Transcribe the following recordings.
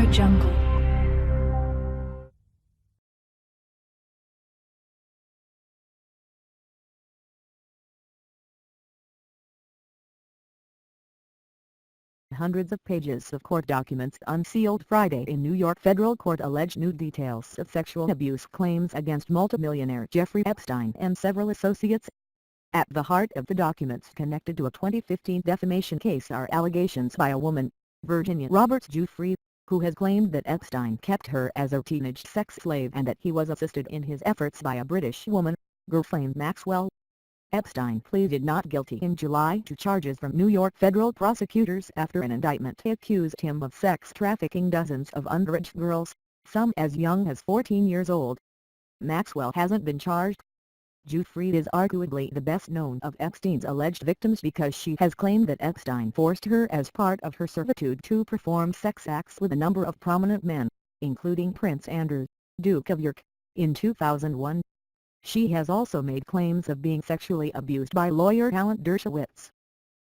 Audio Jungle. Hundreds of pages of court documents unsealed Friday in New York federal court allege new details of sexual abuse claims against multimillionaire Jeffrey Epstein and several associates. At the heart of the documents connected to a 2015 defamation case are allegations by a woman, Virginia Roberts Giuffre, who has claimed that Epstein kept her as a teenage sex slave and that he was assisted in his efforts by a British woman, Ghislaine Maxwell. Epstein pleaded not guilty in July to charges from New York federal prosecutors after an indictment accused him of sex trafficking dozens of underage girls, some as young as 14 years old. Maxwell hasn't been charged. Giuffre is arguably the best known of Epstein's alleged victims because she has claimed that Epstein forced her as part of her servitude to perform sex acts with a number of prominent men, including Prince Andrew, Duke of York, in 2001. She has also made claims of being sexually abused by lawyer Alan Dershowitz.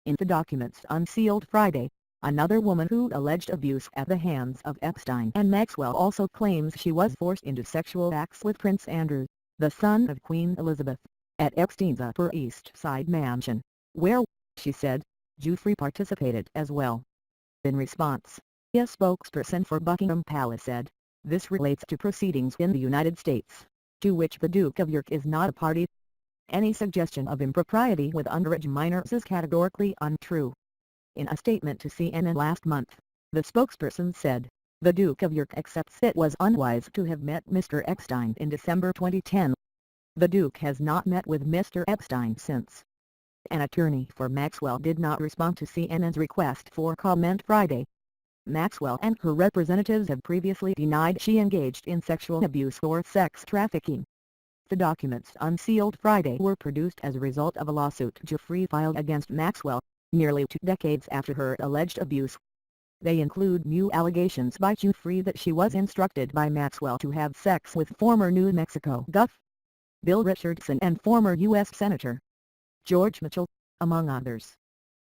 In the documents unsealed Friday, another woman who alleged abuse at the hands of Epstein and Maxwell also claims she was forced into sexual acts with Prince Andrew, the son of Queen Elizabeth, at Epstein's Upper East Side mansion, where, she said, Giuffre participated as well. In response, a spokesperson for Buckingham Palace said, "This relates to proceedings in the United States, to which the Duke of York is not a party. Any suggestion of impropriety with underage minors is categorically untrue." In a statement to CNN last month, the spokesperson said, "The Duke of York accepts it was unwise to have met Mr. Epstein in December 2010. The Duke has not met with Mr. Epstein since." An attorney for Maxwell did not respond to CNN's request for comment Friday. Maxwell and her representatives have previously denied she engaged in sexual abuse or sex trafficking. The documents unsealed Friday were produced as a result of a lawsuit Giuffre filed against Maxwell, nearly 2 decades after her alleged abuse. They include new allegations by Giuffre that she was instructed by Maxwell to have sex with former New Mexico Gov. Bill Richardson and former U.S. Senator George Mitchell, among others.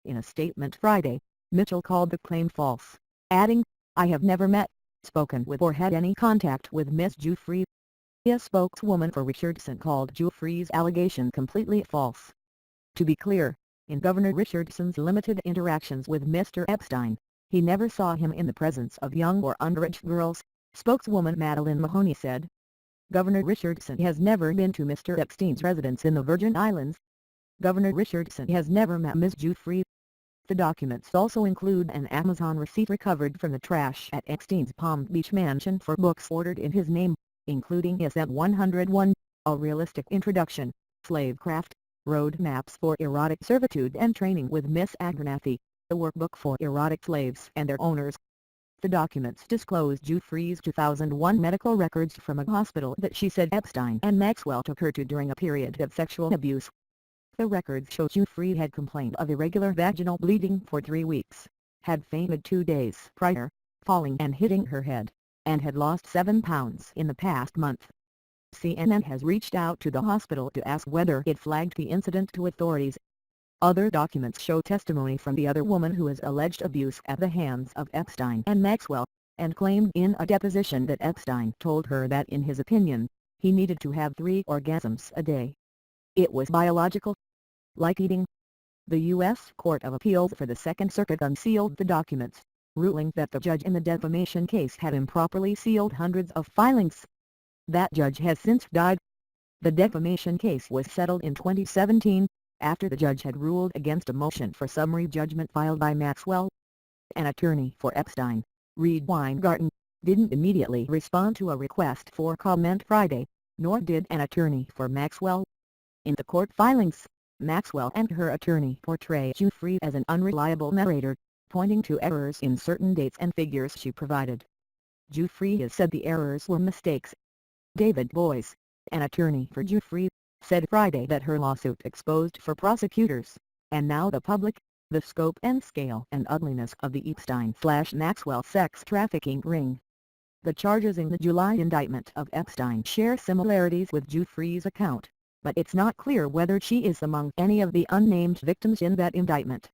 In a statement Friday, Mitchell called the claim false, adding, "I have never met, spoken with or had any contact with Ms. Giuffre." A spokeswoman for Richardson called Giuffre's allegation completely false. To be clear, in Governor Richardson's limited interactions with Mr. Epstein, he never saw him in the presence of young or underage girls, spokeswoman Madeline Mahoney said. Governor Richardson has never been to Mr. Epstein's residence in the Virgin Islands. Governor Richardson has never met Ms. Giuffre. The documents also include an Amazon receipt recovered from the trash at Epstein's Palm Beach mansion for books ordered in his name, including his at 101, A Realistic Introduction, Slavecraft, Road Maps for Erotic Servitude and Training with Miss Abernathy, a workbook for erotic slaves and their owners. The documents disclose Giuffre's 2001 medical records from a hospital that she said Epstein and Maxwell took her to during a period of sexual abuse. The records show Giuffre had complained of irregular vaginal bleeding for 3 weeks, had fainted 2 days prior, falling and hitting her head, and had lost 7 pounds in the past month. CNN has reached out to the hospital to ask whether it flagged the incident to authorities. Other documents show testimony from the other woman who has alleged abuse at the hands of Epstein and Maxwell, and claimed in a deposition that Epstein told her that in his opinion, he needed to have 3 orgasms a day. It was biological, like eating. The U.S. Court of Appeals for the Second Circuit unsealed the documents, ruling that the judge in the defamation case had improperly sealed hundreds of filings. That judge has since died. The defamation case was settled in 2017, after the judge had ruled against a motion for summary judgment filed by Maxwell. An attorney for Epstein, Reed Weingarten, didn't immediately respond to a request for comment Friday, nor did an attorney for Maxwell. In the court filings, Maxwell and her attorney portray Giuffre as an unreliable narrator, pointing to errors in certain dates and figures she provided. Giuffre has said the errors were mistakes. David Boyce, an attorney for Giuffre, said Friday that her lawsuit exposed for prosecutors, and now the public, the scope and scale and ugliness of the Epstein/Maxwell sex trafficking ring. The charges in the July indictment of Epstein share similarities with Giuffre's account, but it's not clear whether she is among any of the unnamed victims in that indictment.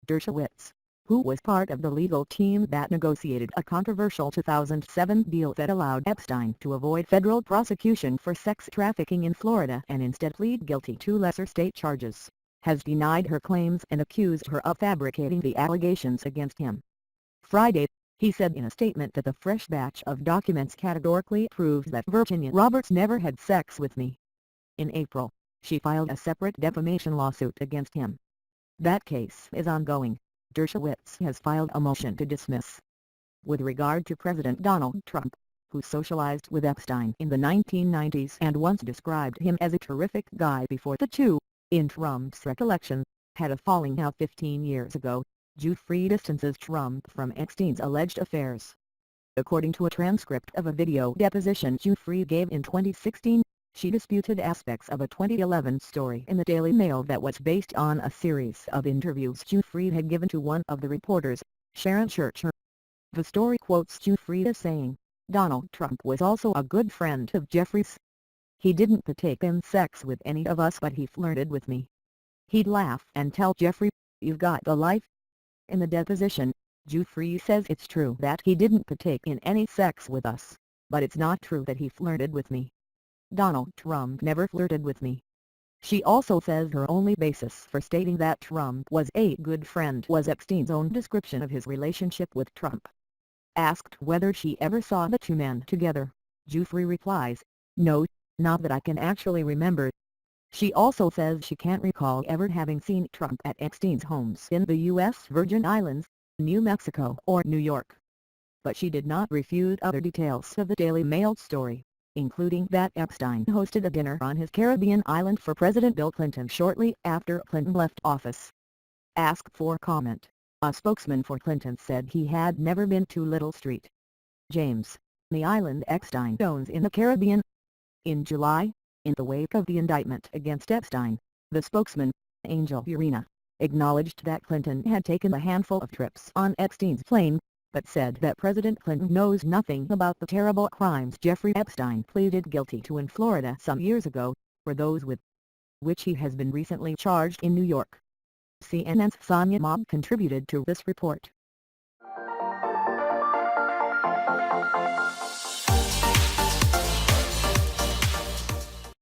Dershowitz, who was part of the legal team that negotiated a controversial 2007 deal that allowed Epstein to avoid federal prosecution for sex trafficking in Florida and instead plead guilty to lesser state charges, has denied her claims and accused her of fabricating the allegations against him. Friday, he said in a statement that the fresh batch of documents categorically proved that Virginia Roberts never had sex with me. In April, she filed a separate defamation lawsuit against him. That case is ongoing. Dershowitz has filed a motion to dismiss. With regard to President Donald Trump, who socialized with Epstein in the 1990s and once described him as a terrific guy before the two, in Trump's recollection, had a falling out 15 years ago, Giuffre distances Trump from Epstein's alleged affairs. According to a transcript of a video deposition Giuffre gave in 2016, she disputed aspects of a 2011 story in the Daily Mail that was based on a series of interviews Giuffre had given to one of the reporters, Sharon Churcher. The story quotes Giuffre as saying, "Donald Trump was also a good friend of Jeffrey's. He didn't partake in sex with any of us, but he flirted with me. He'd laugh and tell Jeffrey, 'You've got the life.'" In the deposition, Giuffre says it's true that he didn't partake in any sex with us, but it's not true that he flirted with me. Donald Trump never flirted with me. She also says her only basis for stating that Trump was a good friend was Epstein's own description of his relationship with Trump. Asked whether she ever saw the two men together, Giuffre replies, "No, not that I can actually remember." She also says she can't recall ever having seen Trump at Epstein's homes in the U.S. Virgin Islands, New Mexico or New York. But she did not refute other details of the Daily Mail story, including that Epstein hosted a dinner on his Caribbean island for President Bill Clinton shortly after Clinton left office. Asked for comment, a spokesman for Clinton said he had never been to Little Street James, the island Epstein owns in the Caribbean. In July, in the wake of the indictment against Epstein, the spokesman, Angel Urena, acknowledged that Clinton had taken a handful of trips on Epstein's plane, but said that President Clinton knows nothing about the terrible crimes Jeffrey Epstein pleaded guilty to in Florida some years ago, for those with which he has been recently charged in New York. CNN's Sonia Mob contributed to this report.